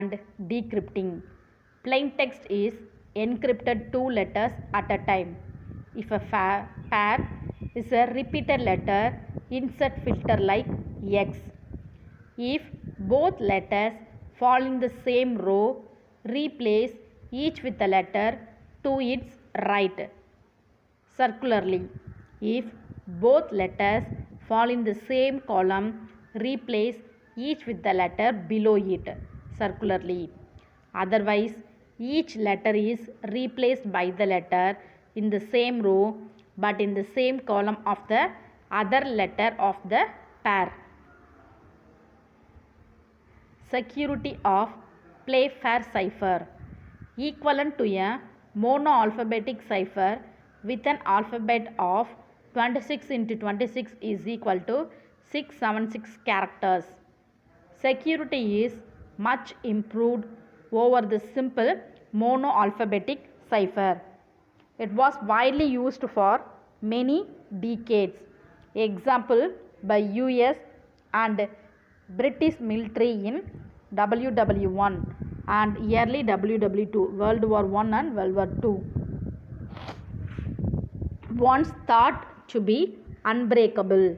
and decrypting. Plain text is encrypted two letters at a time. If a pair is a repeated letter, insert filter like X. If both letters fall in the same row, replace each with a letter to its right circularly. If both letters fall in the same column, replace each with the letter below it circularly. Otherwise, each letter is replaced by the letter in the same row but in the same column of the other letter of the pair. Security of Playfair cipher. Equivalent to a monoalphabetic cipher with an alphabet of 26 into 26 is equal to 676 characters. Security is much improved over the simple monoalphabetic cipher. It was widely used for many decades. Example by US and British military in WW1 and early WW2, World War I and World War II. Once thought to be unbreakable,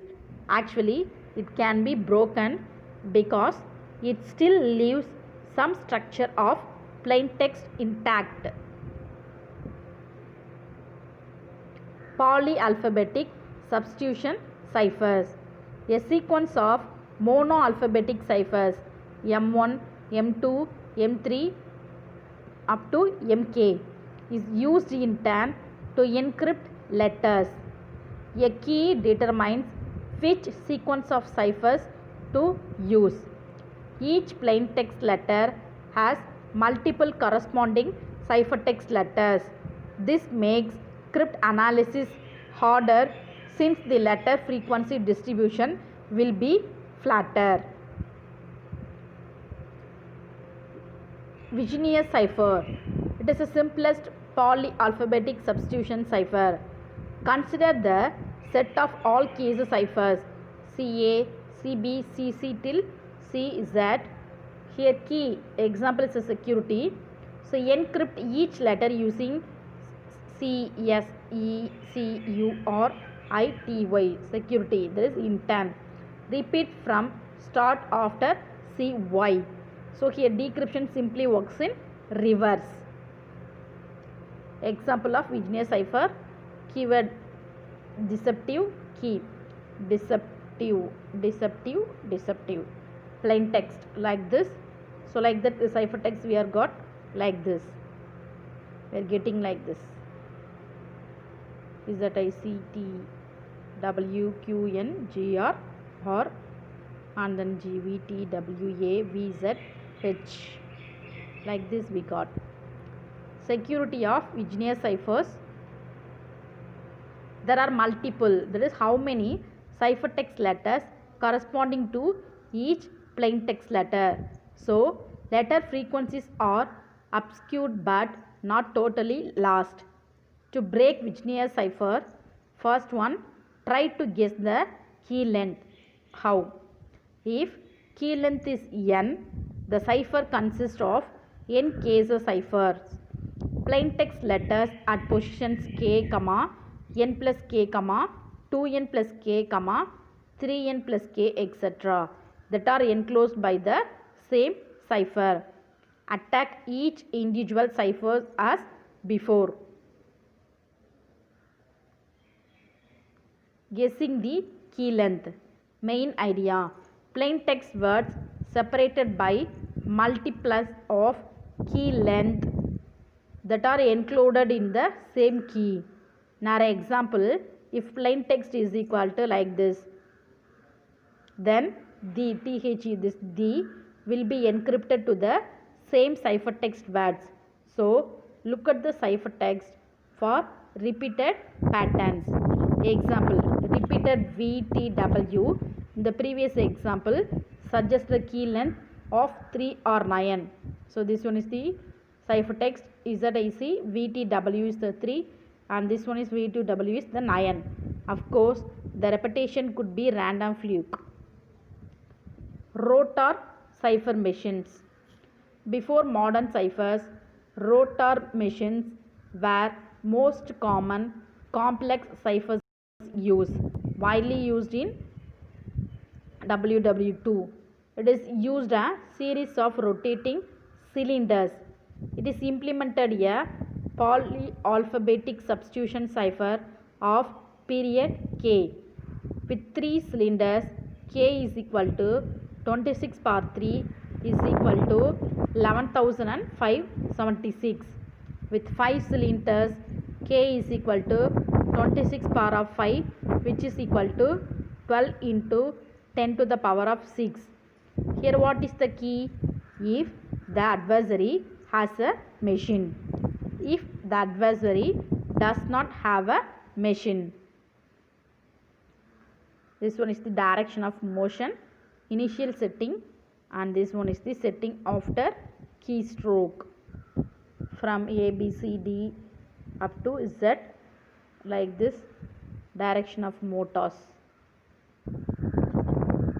actually it can be broken because it still leaves some structure of plain text intact. Polyalphabetic substitution ciphers. A sequence of monoalphabetic ciphers M1, M2, M3 up to MK is used in turn to encrypt letters. A key determines which sequence of ciphers to use. Each plain text letter has multiple corresponding ciphertext letters. This makes crypt analysis harder since the letter frequency distribution will be flatter. Vigenère cipher. It is the simplest polyalphabetic substitution cipher. Consider the set of all case ciphers CA, CB, CC till CZ. Here key example is a security. So encrypt each letter using C, S, E, C, U or I, T, Y. Security. There is intent. Repeat from start after C, Y. So here decryption simply works in reverse. Example of Vigenère cipher. Keyword deceptive key. Deceptive. Plain text like this. So like that the ciphertext we are got like this. We are getting like this. Is that I C T W Q N G R or and then G V T W A V Z H. Like this we got. Security of Vigenère ciphers. There are multiple. That is how many ciphertext letters corresponding to each plain text letter. So letter frequencies are obscured but not totally lost. To break Vigenère cipher, first one, try to guess the key length. How? If key length is n, the cipher consists of n keys ciphers. Plain text letters at positions k, n plus k, 2n plus k, 3n plus k, etc. that are enclosed by the same cipher. Attack each individual cipher as before. Guessing the key length. Main idea. Plain text words separated by multiples of key length that are encoded in the same key. Now example, if plain text is equal to like this, then the TH, this D will be encrypted to the same ciphertext words. So look at the ciphertext for repeated patterns. Example, repeated VTW. In the previous example, suggests the key length of 3 or 9. So this one is the ciphertext ZIC, VTW is the 3 and this one is V2W is the 9. Of course, the repetition could be random fluke. Rotor cipher machines. Before modern ciphers, rotor machines were most common complex ciphers widely used in WW2. It is used a series of rotating cylinders. It is implemented a polyalphabetic substitution cipher of period K with 3 cylinders. K is equal to 26 power 3 is equal to 11,576. With 5 cylinders, K is equal to 26 power of 5, which is equal to 12 into 10 to the power of 6. Here what is the key? If the adversary has a machine. If the adversary does not have a machine. This one is the direction of motion, initial setting, and this one is the setting after keystroke. From A, B, C, D up to Z, like this direction of motors.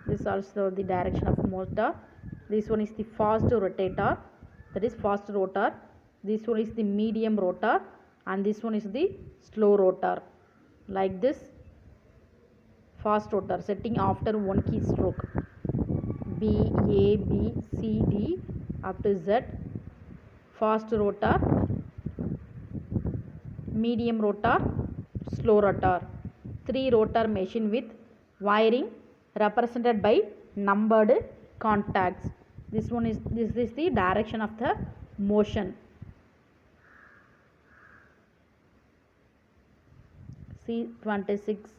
This is also the direction of motor. This one is the fast rotator, that is fast rotor. This one is the medium rotor, and this one is the slow rotor. Like this fast rotor setting after one keystroke. B, A, B, C, D up to Z. Fast rotor, medium rotor, slow rotor. 3 rotor machine with wiring represented by numbered contacts. This is the direction of the motion. C 26,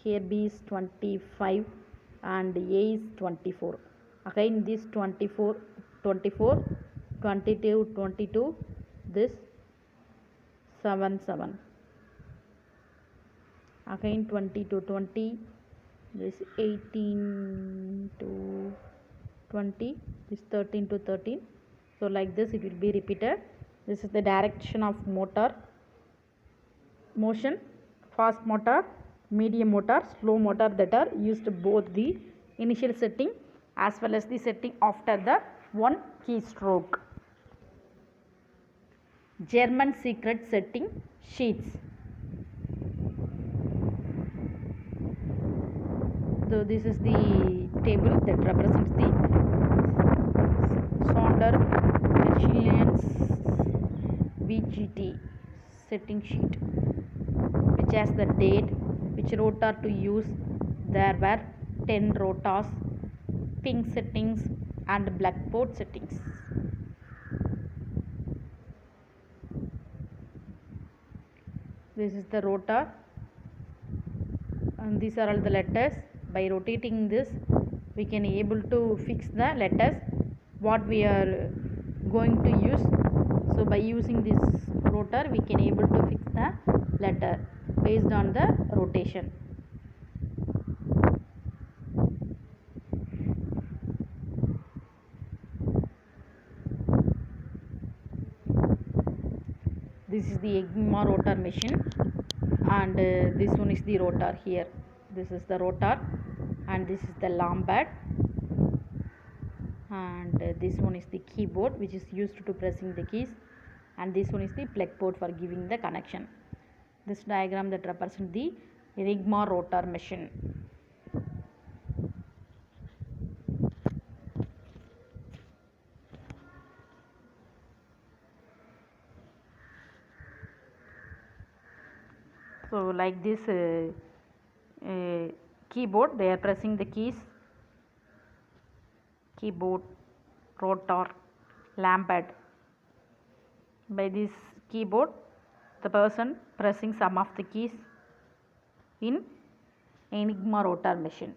here B is 25 and A is 24. Again this 24, 22, 22, this 7, 7. Again 20 to 20, this 18 to 20, this 13 to 13. So like this it will be repeated. This is the direction of motion, fast motor, medium motor, slow motor, that are used both the initial setting as well as the setting after the one keystroke. German secret setting sheets. So this is the table that represents the Sonder Machines VGT setting sheet, which has the date, which rotor to use. There were 10 rotors, pink settings and blackboard settings. This is the rotor, and these are all the letters. By rotating this, we can able to fix the letters what we are going to use. So by using this rotor, we can able to fix the letter based on the rotation. This is the Enigma rotor machine, and this one is the rotor here. This is the rotor, and this is the Lambert, and this one is the keyboard which is used to pressing the keys, and this one is the plug port for giving the connection. This diagram that represents the Enigma rotor machine. So like this keyboard, they are pressing the keys. Keyboard, rotor, Lambert. By this keyboard, the person pressing some of the keys in Enigma rotor machine.